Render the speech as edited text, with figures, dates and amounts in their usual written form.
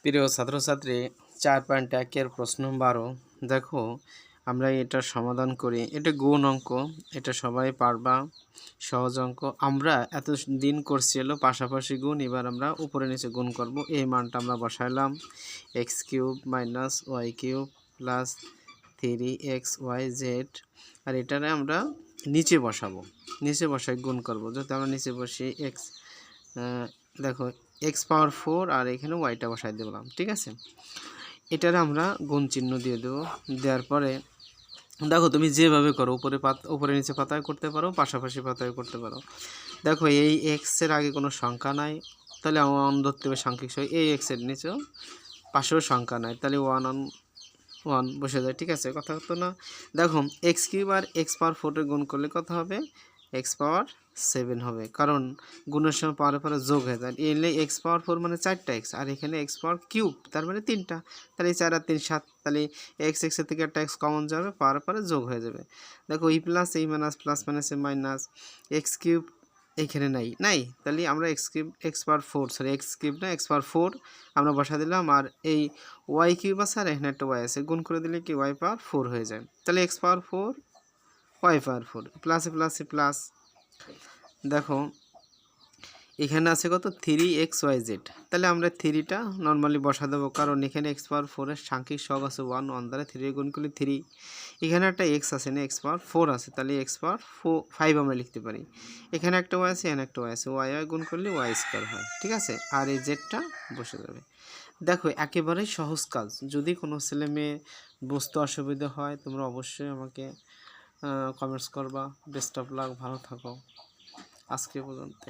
প্রিয় ছাত্রছাত্রী 4.1 প্রশ্ন 12 দেখো আমরা এটার সমাধান করি। এটা গুণ অঙ্ক, এটা সবাই পারবা, সহজ অঙ্ক। আমরা এত দিন করছি হলো পাশাপাশি গুণ, এবার আমরা উপরে নিচে গুণ করব। এই মানটা আমরা বসাইলাম x³ - y³ প্লাস 3xyz, আর এটারে আমরা নিচে বসাবো, নিচে বসাই গুণ করব। যদি আমরা নিচে বসি x, দেখো x পাওয়ার 4 আর এখানে ওয়াইটা বসাই দিলাম, ঠিক আছে। এটারে আমরা গুণ চিহ্ন দিয়ে দেবো। দেওয়ার পরে দেখো তুমি যেভাবে করো, উপরে নিচে পাতায় করতে পারো, পাশাপাশি পাতায় করতে পারো। দেখো এই এক্সের আগে কোনো সংখ্যা নাই, তাহলে ওয়ান ধরতে হবে সাংখ্যিক সহ। এই এক্সের নিচেও পাশেও সংখ্যা নাই, তাহলে ওয়ান বসে যায়, ঠিক আছে, কথা হতো না। দেখো x³ আর x পাওয়ার 4 গুণ করলে কত হবে? x পাওয়ার 7 হবে, কারণ গুণের সময় পাওয়ার পরে যোগ হয়ে যায়। এলে x পাওয়ার 4 মানে 4টা x, আর এখানে x পাওয়ার কিউব তার মানে 3টা, তাহলে 4 আর 3 7, তাহলে x এর থেকে একটা x কমন যাবে, পাওয়ার পরে যোগ হয়ে যাবে। দেখো এই প্লাস এই মাইনাস, প্লাস মাইনাসে মাইনাস, x³ এইখানে নাই, তাহলে আমরা x পাওয়ার 4 সরি x³ না x পাওয়ার 4 আমরা বসা দিলাম। আর এই y³ আছে আর এখানে একটা y আছে, গুণ করে দিলে কি y পাওয়ার 4 হয়ে যায়। তাহলে x পাওয়ার 4 y পাওয়ার 4 প্লাসে প্লাসে প্লাস। দেখো এখানে আছে কত? 3xyz, তাহলে আমরা 3টা নর্মালি বসা দেবো, কারণ এখানে x পাওয়ার 4 এর সাংখ্যিক সহগ আছে 1 দ্বারা 3 গুণ করলে 3। এখানে একটা x আছে না, x পাওয়ার 4 আছে, তাহলে x পাওয়ার 5 আমরা লিখতে পারি। এখানে একটা y আছে, এখানে একটা y আছে, y গুণ করলে y² হয়, ঠিক আছে। আর এই জেডটা বসে যাবে। দেখো একেবারেই সহজ কাজ। যদি কোনো ছেলে মেয়ে বুঝতে অসুবিধা হয় তোমরা অবশ্যই আমাকে কমেন্টস করবা। বেস্ট অফ লাক, ভালো থাকো। আজকে পর্যন্ত।